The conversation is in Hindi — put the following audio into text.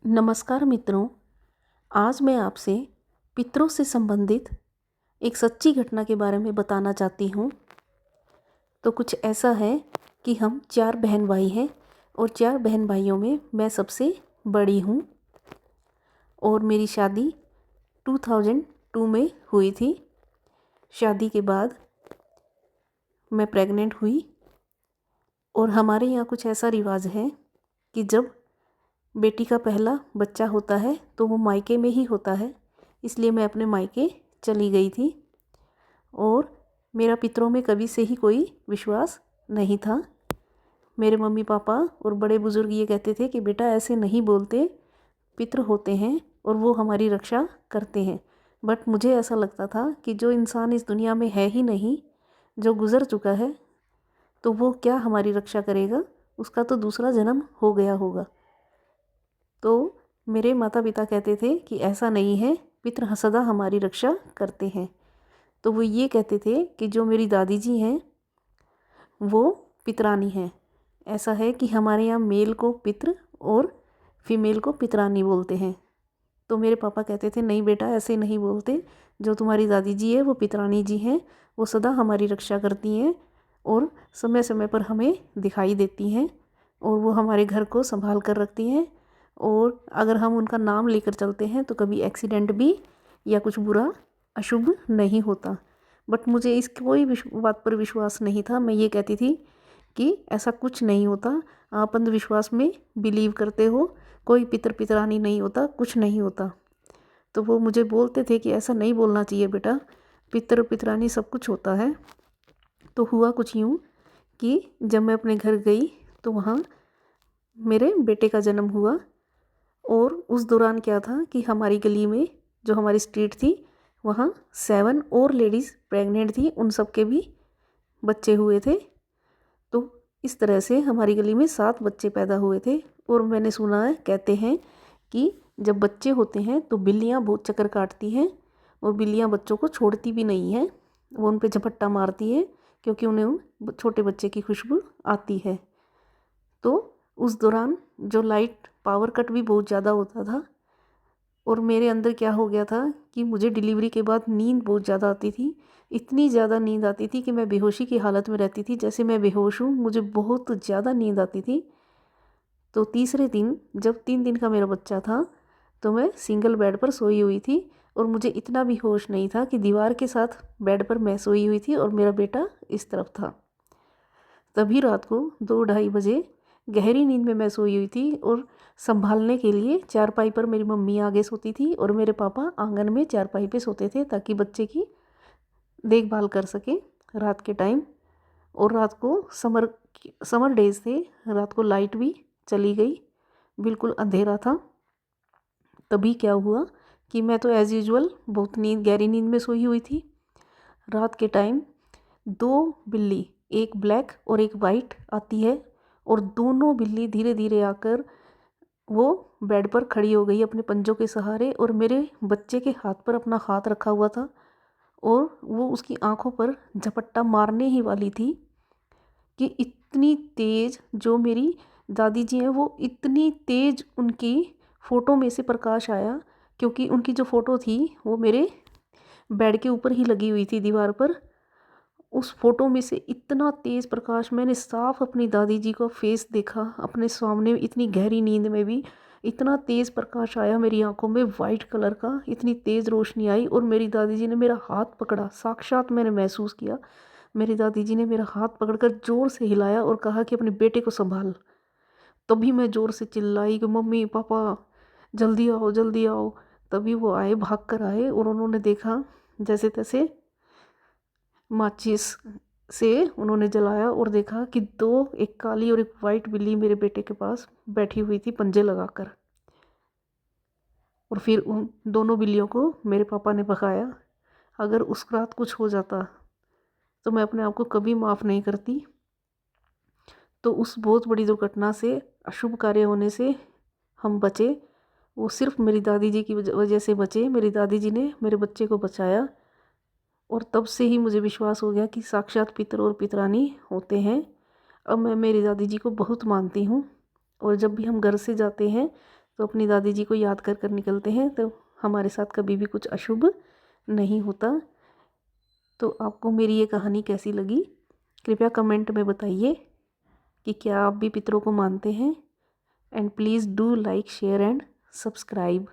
नमस्कार मित्रों, आज मैं आपसे पितरों से संबंधित एक सच्ची घटना के बारे में बताना चाहती हूँ। तो कुछ ऐसा है कि हम 4 बहन भाई हैं और 4 बहन भाइयों में मैं सबसे बड़ी हूँ और मेरी शादी 2002 में हुई थी। शादी के बाद मैं प्रेग्नेंट हुई और हमारे यहाँ कुछ ऐसा रिवाज है कि जब बेटी का पहला बच्चा होता है तो वो मायके में ही होता है। इसलिए मैं अपने मायके चली गई थी और मेरा पितरों में कभी से ही कोई विश्वास नहीं था। मेरे मम्मी पापा और बड़े बुज़ुर्ग ये कहते थे कि बेटा ऐसे नहीं बोलते, पितृ होते हैं और वो हमारी रक्षा करते हैं। बट मुझे ऐसा लगता था कि जो इंसान इस दुनिया में है ही नहीं, जो गुज़र चुका है, तो वो क्या हमारी रक्षा करेगा, उसका तो दूसरा जन्म हो गया होगा। तो मेरे माता पिता कहते थे कि ऐसा नहीं है, पितृ सदा हमारी रक्षा करते हैं। तो वो ये कहते थे कि जो मेरी दादी जी हैं वो पितरानी हैं। ऐसा है कि हमारे यहाँ मेल को पितृ और फीमेल को पितरानी बोलते हैं। तो मेरे पापा कहते थे नहीं बेटा ऐसे नहीं बोलते, जो तुम्हारी दादी जी है वो पितरानी जी हैं, वो सदा हमारी रक्षा करती हैं और समय समय पर हमें दिखाई देती हैं और वो हमारे घर को संभाल कर रखती हैं। और अगर हम उनका नाम लेकर चलते हैं तो कभी एक्सीडेंट भी या कुछ बुरा अशुभ नहीं होता। बट मुझे इस कोई बात पर विश्वास नहीं था। मैं ये कहती थी कि ऐसा कुछ नहीं होता, आप अंधविश्वास में बिलीव करते हो, कोई पितर पितरानी नहीं होता, कुछ नहीं होता। तो वो मुझे बोलते थे कि ऐसा नहीं बोलना चाहिए बेटा, पितर पितरानी सब कुछ होता है। तो हुआ कुछ यूँ कि जब मैं अपने घर गई तो वहाँ मेरे बेटे का जन्म हुआ और उस दौरान क्या था कि हमारी गली में जो हमारी स्ट्रीट थी वहाँ 7 और लेडीज़ प्रेग्नेंट थी, उन सब के भी बच्चे हुए थे। तो इस तरह से हमारी गली में 7 बच्चे पैदा हुए थे। और मैंने सुना है, कहते हैं कि जब बच्चे होते हैं तो बिल्लियाँ बहुत चक्कर काटती हैं और बिल्लियाँ बच्चों को छोड़ती भी नहीं हैं, वो उन पर झपट्टा मारती है क्योंकि उन्हें छोटे बच्चे की खुशबू आती है। तो उस दौरान जो लाइट पावर कट भी बहुत ज़्यादा होता था और मेरे अंदर क्या हो गया था कि मुझे डिलीवरी के बाद नींद बहुत ज़्यादा आती थी। इतनी ज़्यादा नींद आती थी कि मैं बेहोशी की हालत में रहती थी, जैसे मैं बेहोश हूँ, मुझे बहुत ज़्यादा नींद आती थी। तो तीसरे दिन जब 3 दिन का मेरा बच्चा था तो मैं सिंगल बेड पर सोई हुई थी और मुझे इतना भी होश नहीं था कि दीवार के साथ बेड पर मैं सोई हुई थी और मेरा बेटा इस तरफ था। तभी रात को 2-2:30 बजे गहरी नींद में मैं सोई हुई थी और संभालने के लिए चारपाई पर मेरी मम्मी आगे सोती थी और मेरे पापा आंगन में चारपाई पे सोते थे ताकि बच्चे की देखभाल कर सके रात के टाइम। और रात को समर डेज थे, रात को लाइट भी चली गई, बिल्कुल अंधेरा था। तभी क्या हुआ कि मैं तो एज़ यूजुअल बहुत गहरी नींद में सोई हुई थी। रात के टाइम 2 बिल्ली, एक ब्लैक और एक वाइट आती है और दोनों बिल्ली धीरे धीरे आकर वो बेड पर खड़ी हो गई अपने पंजों के सहारे और मेरे बच्चे के हाथ पर अपना हाथ रखा हुआ था और वो उसकी आंखों पर झपट्टा मारने ही वाली थी कि इतनी तेज़, जो मेरी दादी जी हैं वो इतनी तेज़, उनकी फ़ोटो में से प्रकाश आया क्योंकि उनकी जो फ़ोटो थी वो मेरे बेड के ऊपर ही लगी हुई थी दीवार पर। उस फ़ोटो में से इतना तेज़ प्रकाश, मैंने साफ अपनी दादी जी का फेस देखा अपने सामने, इतनी गहरी नींद में भी इतना तेज़ प्रकाश आया मेरी आंखों में, वाइट कलर का, इतनी तेज़ रोशनी आई और मेरी दादी जी ने मेरा हाथ पकड़ा। साक्षात मैंने महसूस किया, मेरी दादी जी ने मेरा हाथ पकड़कर ज़ोर से हिलाया और कहा कि अपने बेटे को संभाल। तभी मैं ज़ोर से चिल्लाई कि मम्मी पापा जल्दी आओ जल्दी आओ। तभी वो आए, भाग कर आए और उन्होंने देखा, जैसे तैसे माचिस से उन्होंने जलाया और देखा कि 2, एक काली और एक वाइट बिल्ली मेरे बेटे के पास बैठी हुई थी पंजे लगाकर। और फिर उन दोनों बिल्लियों को मेरे पापा ने भगाया। अगर उस रात कुछ हो जाता तो मैं अपने आप को कभी माफ़ नहीं करती। तो उस बहुत बड़ी दुर्घटना से, अशुभ कार्य होने से हम बचे। वो सिर्फ मेरी दादी जी की वजह से बचे। मेरी दादी जी ने मेरे बच्चे को बचाया और तब से ही मुझे विश्वास हो गया कि साक्षात पितर और पितरानी होते हैं। अब मैं मेरी दादी जी को बहुत मानती हूँ और जब भी हम घर से जाते हैं तो अपनी दादी जी को याद कर कर निकलते हैं, तो हमारे साथ कभी भी कुछ अशुभ नहीं होता। तो आपको मेरी ये कहानी कैसी लगी, कृपया कमेंट में बताइए कि क्या आप भी पितरों को मानते हैं। And please do like, share and subscribe.